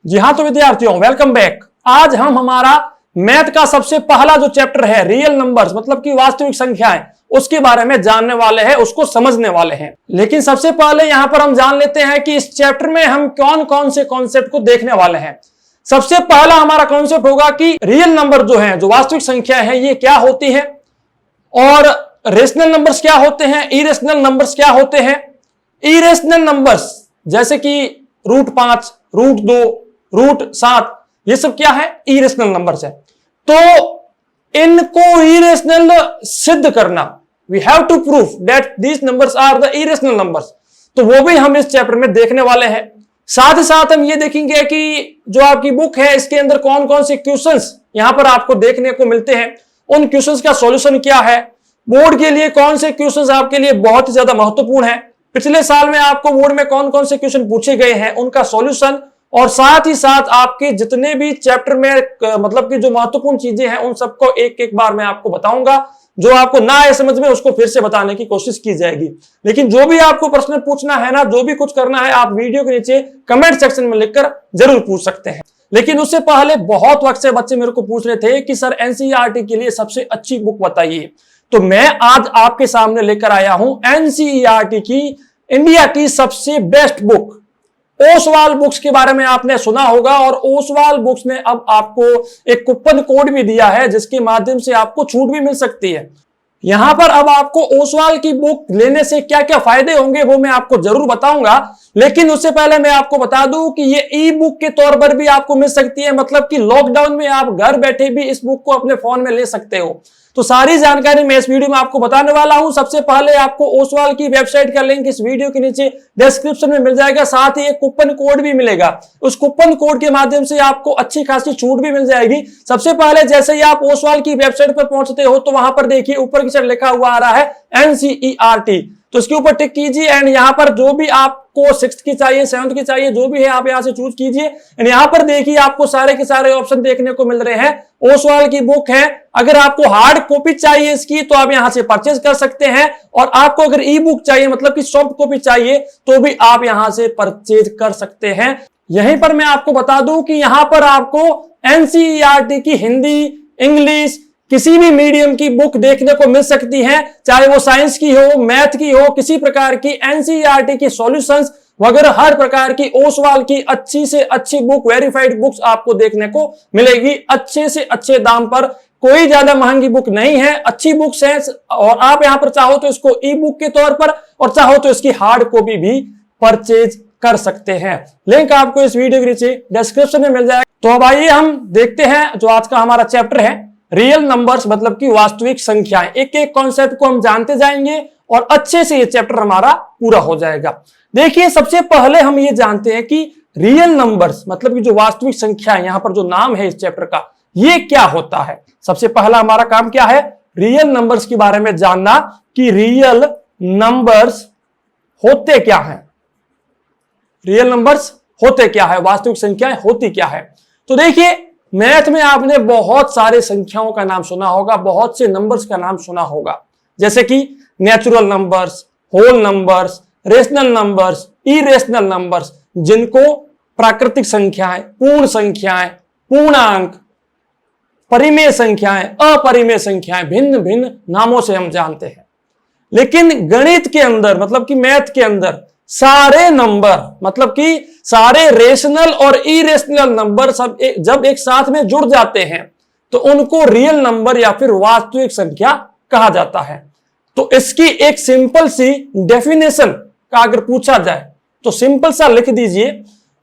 जी हाँ, तो विद्यार्थियों वेलकम बैक। आज हम हमारा मैथ का सबसे पहला जो चैप्टर है रियल नंबर्स मतलब कि वास्तविक संख्याएं, उसके बारे में जानने वाले हैं, उसको समझने वाले हैं। लेकिन सबसे पहले यहां पर हम जान लेते हैं कि इस चैप्टर में हम कौन कौन से कॉन्सेप्ट को देखने वाले हैं। सबसे पहला हमारा कॉन्सेप्ट होगा कि रियल नंबर जो है, जो वास्तविक संख्या है, ये क्या होती है और रेशनल नंबर्स क्या होते हैं, इरेशनल नंबर्स क्या होते हैं। इरेशनल नंबर्स जैसे कि √5, √2, √7, ये सब क्या है, इरेशनल नंबर्स है। तो इनको इरेशनल सिद्ध करना, we have to prove that these numbers are the irrational numbers, तो वो भी हम इस चैप्टर में देखने वाले हैं। साथ ही साथ हम ये देखेंगे कि जो आपकी बुक है इसके अंदर कौन कौन से क्वेश्चंस यहां पर आपको देखने को मिलते हैं, उन क्वेश्चंस का सॉल्यूशन क्या है, बोर्ड के लिए कौन से क्वेश्चंस आपके लिए बहुत ही ज्यादा महत्वपूर्ण है, पिछले साल में आपको बोर्ड में कौन कौन से क्वेश्चन पूछे गए हैं, उनका सॉल्यूशन, और साथ ही साथ आपके जितने भी चैप्टर में मतलब कि जो महत्वपूर्ण चीजें हैं उन सबको एक एक बार मैं आपको बताऊंगा। जो आपको ना आए समझ में उसको फिर से बताने की कोशिश की जाएगी। लेकिन जो भी आपको प्रश्न पूछना है ना, जो भी कुछ करना है, आप वीडियो के नीचे कमेंट सेक्शन में लिखकर जरूर पूछ सकते हैं। लेकिन उससे पहले बहुत वक्त से बच्चे मेरे को पूछ रहे थे कि सर एनसीईआरटी के लिए सबसे अच्छी बुक बताइए, तो मैं आज आपके सामने लेकर आया हूं एनसीईआरटी की इंडिया की सबसे बेस्ट बुक ओसवाल बुक्स के बारे में आपने सुना होगा। और ओसवाल बुक्स ने अब आपको एक कूपन कोड भी दिया है जिसके माध्यम से आपको छूट भी मिल सकती है। यहां पर अब आपको ओसवाल की बुक लेने से क्या क्या फायदे होंगे वो मैं आपको जरूर बताऊंगा। लेकिन उससे पहले मैं आपको बता दूं कि ये ई बुक के तौर पर भी आपको मिल सकती है, मतलब कि लॉकडाउन में आप घर बैठे भी इस बुक को अपने फोन में ले सकते हो। तो सारी जानकारी मैं इस वीडियो में आपको बताने वाला हूं। सबसे पहले आपको ओसवाल की वेबसाइट का लिंक इस वीडियो के नीचे डिस्क्रिप्शन में मिल जाएगा, साथ ही एक कूपन कोड भी मिलेगा। उस कूपन कोड के माध्यम से आपको अच्छी खासी छूट भी मिल जाएगी। सबसे पहले जैसे ही आप ओसवाल की वेबसाइट पर पहुंचते हो तो वहां पर देखिए ऊपर की साइड लिखा हुआ आ रहा है एनसीईआरटी, तो इसके ऊपर टिक कीजिए एंड यहाँ पर जो भी आपको 6th की चाहिए, 7th की चाहिए, जो भी है आप यहाँ से चूज कीजिए। एंड यहाँ पर देखिए आपको सारे के सारे ऑप्शन देखने को मिल रहे हैं। ओसवाल की बुक है, अगर आपको हार्ड कॉपी चाहिए इसकी तो आप यहाँ से परचेज कर सकते हैं, और आपको अगर ई बुक चाहिए मतलब कि सॉफ्ट कॉपी चाहिए तो भी आप यहाँ से परचेज कर सकते हैं। यहीं पर मैं आपको बता दूं कि यहाँ पर आपको एनसीईआरटी की हिंदी, इंग्लिश, किसी भी मीडियम की बुक देखने को मिल सकती है, चाहे वो साइंस की हो, मैथ की हो, किसी प्रकार की एनसीईआरटी की सॉल्यूशंस वगैरह हर प्रकार की ओसवाल की अच्छी से अच्छी बुक, वेरीफाइड बुक्स आपको देखने को मिलेगी अच्छे से अच्छे दाम पर। कोई ज्यादा महंगी बुक नहीं है, अच्छी बुक्स हैं, और आप यहां पर चाहो तो इसको ई बुक के तौर पर और चाहो तो इसकी हार्ड कॉपी भी परचेज कर सकते हैं। लिंक आपको इस वीडियो के नीचे डिस्क्रिप्शन में मिल जाएगा। तो अब आइए हम देखते हैं जो आज का हमारा चैप्टर है रियल नंबर्स मतलब कि वास्तविक संख्याएं। एक एक कॉन्सेप्ट को हम जानते जाएंगे और अच्छे से ये चैप्टर हमारा पूरा हो जाएगा। देखिए सबसे पहले हम ये जानते हैं कि रियल नंबर्स मतलब कि जो वास्तविक संख्याएं, यहां पर जो नाम है इस चैप्टर का, ये क्या होता है। सबसे पहला हमारा काम क्या है, रियल नंबर्स के बारे में जानना कि रियल नंबर्स होते क्या है, रियल नंबर्स होते क्या है, वास्तविक संख्याएं होती क्या है। तो देखिए मैथ में आपने बहुत सारे संख्याओं का नाम सुना होगा, बहुत से नंबर्स का नाम सुना होगा, जैसे कि natural numbers, whole numbers, rational numbers, irrational numbers, जिनको प्राकृतिक संख्याएं, पूर्ण संख्याएं, पूर्णांक, परिमेय संख्याएं, अपरिमेय संख्याएं, भिन्न भिन्न नामों से हम जानते हैं। लेकिन गणित के अंदर मतलब कि मैथ के अंदर सारे नंबर मतलब कि सारे रेशनल और इरेशनल नंबर सब जब एक साथ में जुड़ जाते हैं तो उनको रियल नंबर या फिर वास्तविक संख्या कहा जाता है। तो इसकी एक सिंपल सी डेफिनेशन का अगर पूछा जाए तो सिंपल सा लिख दीजिए,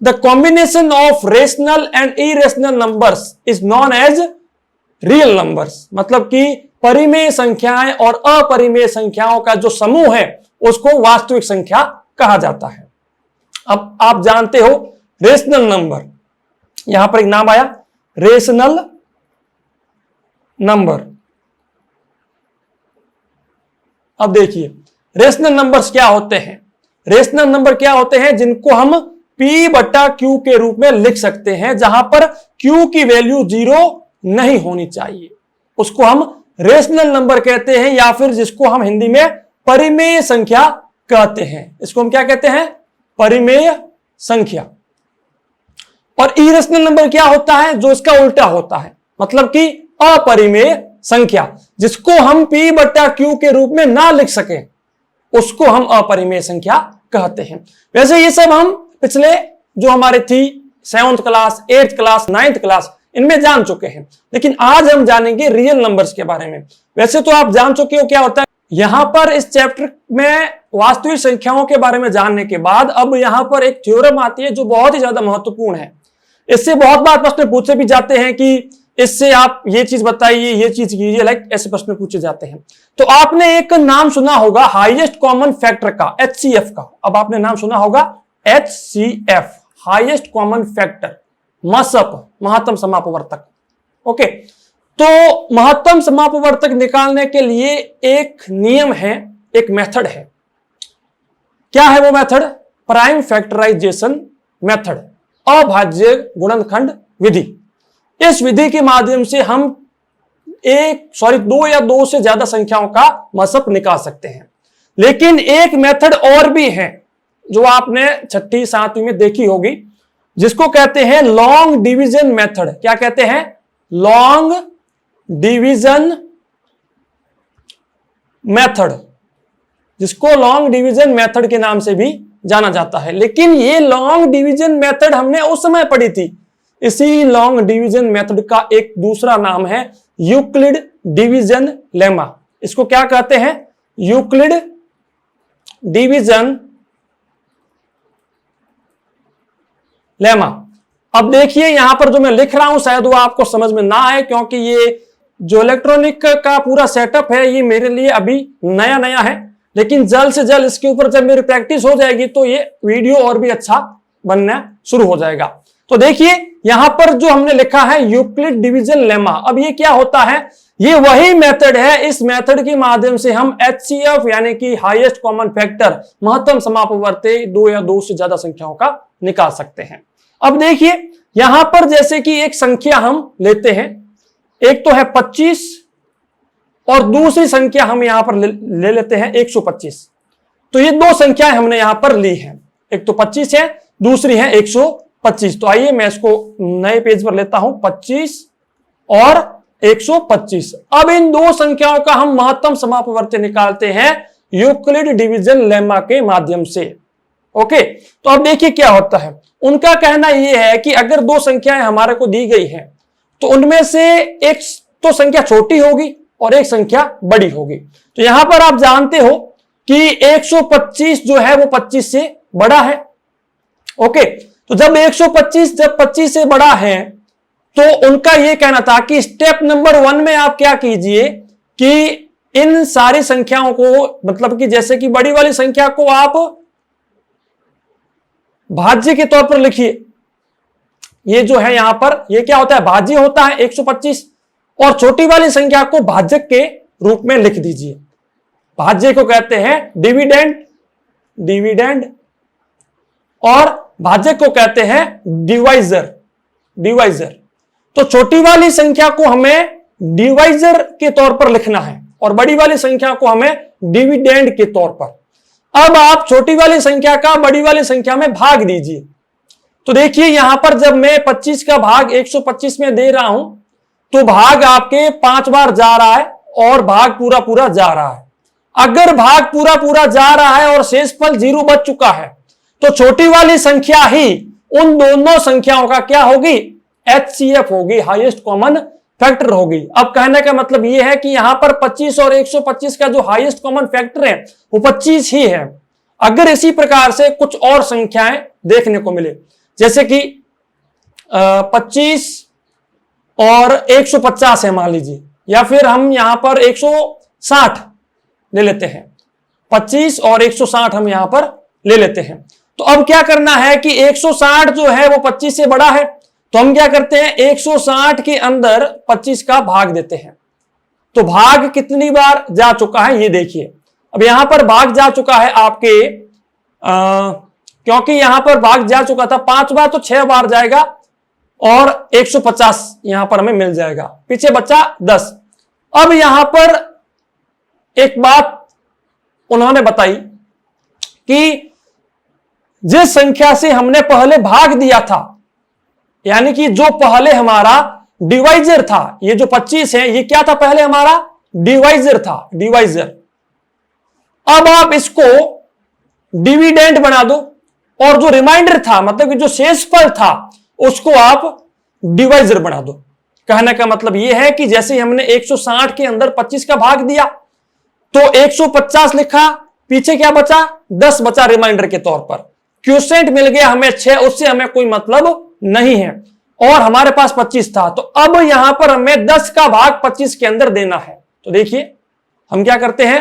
the combination of rational and irrational numbers is known as real numbers, मतलब कि परिमेय संख्याएं और अपरिमेय संख्याओं का जो समूह है उसको वास्तविक संख्या कहा जाता है। अब आप जानते हो रेशनल नंबर, यहां पर एक नाम आया रेशनल नंबर। अब देखिए रेशनल नंबर्स क्या होते हैं, रेशनल नंबर क्या होते हैं जिनको हम P/Q के रूप में लिख सकते हैं, जहां पर Q की वैल्यू 0 नहीं होनी चाहिए, उसको हम रेशनल नंबर कहते हैं, या फिर जिसको हम हिंदी में परिमेय संख्या कहते हैं। इसको हम क्या कहते हैं, परिमेय संख्या। और इरेशनल नंबर क्या होता है? जो इसका उल्टा होता है, मतलब कि अपरिमेय संख्या, जिसको हम P बटा Q के रूप में ना लिख सके उसको हम अपरिमेय संख्या कहते हैं। वैसे ये सब हम पिछले जो हमारे थी 7th class, 8th class, 9th class इनमें जान चुके हैं, लेकिन आज हम जानेंगे रियल नंबर्स के बारे में। वैसे तो आप जान चुके हो क्या होता है। यहां पर इस चैप्टर में वास्तविक संख्याओं के बारे में जानने के बाद अब यहां पर एक थ्योरम आती है जो बहुत ही ज्यादा महत्वपूर्ण है। इससे बहुत बार प्रश्न पूछे भी जाते हैं कि इससे आप ये चीज बताइए, ये चीज कीजिए, लाइक ऐसे प्रश्न पूछे जाते हैं। तो आपने एक नाम सुना होगा हाईएस्ट कॉमन फैक्टर का, HCF का। अब आपने नाम सुना होगा HCF, highest common factor, MSAP, महत्तम समापवर्तक। ओके, तो महत्तम समापवर्तक निकालने के लिए एक नियम है, एक मेथड है। क्या है वो मेथड? प्राइम फैक्टराइजेशन मेथड, अभाज्य गुणनखंड विधि। इस विधि के माध्यम से हम दो या दो से ज्यादा संख्याओं का MSAP निकाल सकते हैं। लेकिन एक मेथड और भी है जो आपने 6ठी 7वीं में देखी होगी, जिसको कहते हैं लॉन्ग डिवीजन मेथड। क्या कहते हैं? लॉन्ग डिवीजन मेथड, जिसको लॉन्ग डिवीजन मेथड के नाम से भी जाना जाता है। लेकिन ये लॉन्ग डिवीजन मेथड हमने उस समय पढ़ी थी। इसी लॉन्ग डिवीजन मेथड का एक दूसरा नाम है यूक्लिड डिवीजन लेमा। इसको क्या कहते हैं? Euclid division lemma. अब देखिए यहां पर जो मैं लिख रहा हूं शायद वो आपको समझ में ना आए, क्योंकि ये जो इलेक्ट्रॉनिक का पूरा सेटअप है ये मेरे लिए अभी नया नया है। लेकिन जल्द से जल्द इसके ऊपर जब मेरी प्रैक्टिस हो जाएगी तो ये वीडियो और भी अच्छा बनना शुरू हो जाएगा। तो देखिए यहां पर जो हमने लिखा है यूक्लिड डिवीजन लेमा। अब ये क्या होता है? ये वही मेथड है। इस मेथड के माध्यम से हम HCF यानी कि हाईएस्ट कॉमन फैक्टर, महत्तम समापवर्ती, दो या दो से ज्यादा संख्याओं का निकाल सकते हैं। अब देखिए यहां पर जैसे कि एक संख्या हम लेते हैं, एक तो है 25 और दूसरी संख्या हम यहां पर ले लेते हैं 125। तो ये दो संख्याएं हमने यहां पर ली हैं, एक तो 25 है, दूसरी है 125। तो आइए मैं इसको नए पेज पर लेता हूं, 25 और 125। अब इन दो संख्याओं का हम महत्तम समापवर्ती निकालते हैं यूक्लिड डिवीजन लेमा के माध्यम से। ओके, तो अब देखिए क्या होता है। उनका कहना यह है कि अगर दो संख्याएं हमारे को दी गई हैं तो उनमें से एक तो संख्या छोटी होगी और एक संख्या बड़ी होगी। तो यहां पर आप जानते हो कि 125 जो है वो 25 से बड़ा है। ओके, तो जब 25 से बड़ा है तो उनका यह कहना था कि स्टेप नंबर 1 में आप क्या कीजिए कि इन सारी संख्याओं को, मतलब कि जैसे कि बड़ी वाली संख्या को आप भाज्य के तौर पर लिखिए। ये जो है यहां पर ये क्या होता है? भाज्य होता है 125, और छोटी वाली संख्या को भाजक के रूप में लिख दीजिए। भाज्य को कहते हैं डिविडेंड, और भाजक को कहते हैं डिवाइजर। तो छोटी वाली संख्या को हमें डिवाइजर के तौर पर लिखना है और बड़ी वाली संख्या को हमें डिविडेंड के तौर पर। अब आप छोटी वाली संख्या का बड़ी वाली संख्या में भाग दीजिए। तो देखिए यहां पर जब मैं 25 का भाग 125 में दे रहा हूं तो भाग आपके 5 बार जा रहा है और भाग पूरा पूरा जा रहा है। अगर भाग पूरा पूरा जा रहा है और शेषफल 0 बच चुका है तो छोटी वाली संख्या ही उन दोनों संख्याओं का क्या होगी? HCF होगी, हाईएस्ट कॉमन फैक्टर होगी। अब कहने का मतलब यह है कि यहां पर 25 और 125 का जो हाईएस्ट कॉमन फैक्टर है वो 25 ही है। अगर इसी प्रकार से कुछ और संख्याएं देखने को मिले, जैसे कि 25 और 150 है मान लीजिए, या फिर हम यहां पर 160 ले लेते हैं, 25 और 160 हम यहां पर ले लेते हैं। तो अब क्या करना है कि 160 जो है वो 25 से बड़ा है, तो हम क्या करते हैं 160 के अंदर 25 का भाग देते हैं। तो भाग कितनी बार जा चुका है ये देखिए। अब यहां पर भाग जा चुका है आपके क्योंकि यहां पर भाग जा चुका था 5 बार, तो 6 बार जाएगा और 150 यहां पर हमें मिल जाएगा, पीछे बचा 10। अब यहां पर एक बात उन्होंने बताई कि जिस संख्या से हमने पहले भाग दिया था यानी कि जो पहले हमारा डिवाइजर था, ये जो 25 है, ये क्या था पहले हमारा डिवाइजर था, डिवाइजर। अब आप इसको डिविडेंड बना दो और जो रिमाइंडर था, मतलब कि जो शेषफल था, उसको आप डिवाइजर बना दो। कहने का मतलब यह है कि जैसे हमने 160 के अंदर 25 का भाग दिया तो 150 लिखा, पीछे क्या बचा, 10 बचा रिमाइंडर के तौर पर। क्वोशिएंट मिल गया हमें 6, उससे हमें कोई मतलब नहीं है, और हमारे पास 25 था, तो अब यहां पर हमें 10 का भाग 25 के अंदर देना है। तो देखिए हम क्या करते हैं,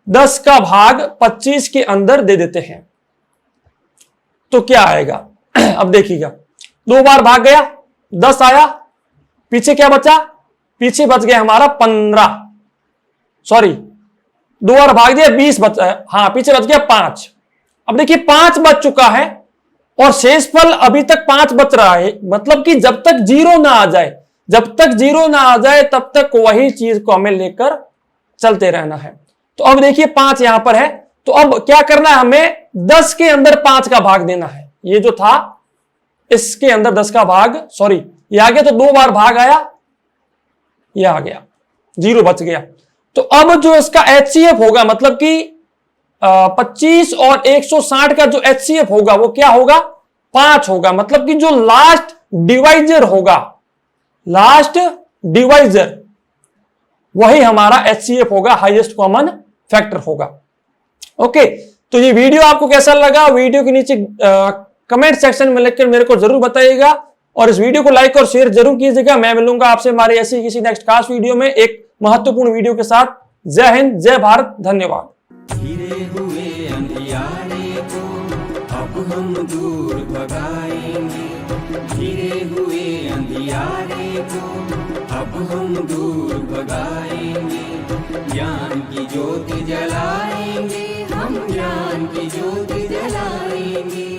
10 का भाग 25 के अंदर दे देते हैं, तो क्या आएगा अब देखिएगा, 2 बार भाग गया, 10 आया, पीछे क्या बचा, पीछे बच गया हमारा 15, सॉरी 2 बार भाग दिया 20 बचा, हाँ पीछे बच गया 5। अब देखिए 5 बच चुका है और शेषफल अभी तक 5 बच रहा है, मतलब कि जब तक 0 ना आ जाए, जब तक 0 ना आ जाए तब तक वही चीज को हमें लेकर चलते रहना है। तो अब देखिए 5 यहां पर है, तो अब क्या करना है, हमें 10 के अंदर 5 का भाग देना है। ये जो था इसके अंदर 10 का भाग, सॉरी ये आ गया, तो 2 बार भाग आया, ये आ गया, 0 बच गया। तो अब जो इसका HCF होगा, मतलब कि 25 और 160 का जो HCF होगा वो क्या होगा, 5 होगा, मतलब कि जो लास्ट डिवाइजर होगा, लास्ट डिवाइजर, वही हमारा HCF होगा, हाईएस्ट कॉमन फैक्टर होगा। ओके, तो ये वीडियो आपको कैसा लगा, वीडियो के नीचे कमेंट सेक्शन में लिखकर मेरे को जरूर बताइएगा, और इस वीडियो को लाइक और शेयर जरूर कीजिएगा। मैं मिलूंगा आपसे हमारे ऐसी किसी नेक्स्ट खास वीडियो में एक महत्वपूर्ण वीडियो के साथ। जय हिंद, जय भारत, धन्यवाद। घिरे हुए अंधियारे को अब हम दूर भगाएंगे, घिरे हुए अंधियारे को अब हम दूर भगाएंगे, ज्ञान की ज्योति जलाएंगे, हम ज्ञान की ज्योति जलाएंगे।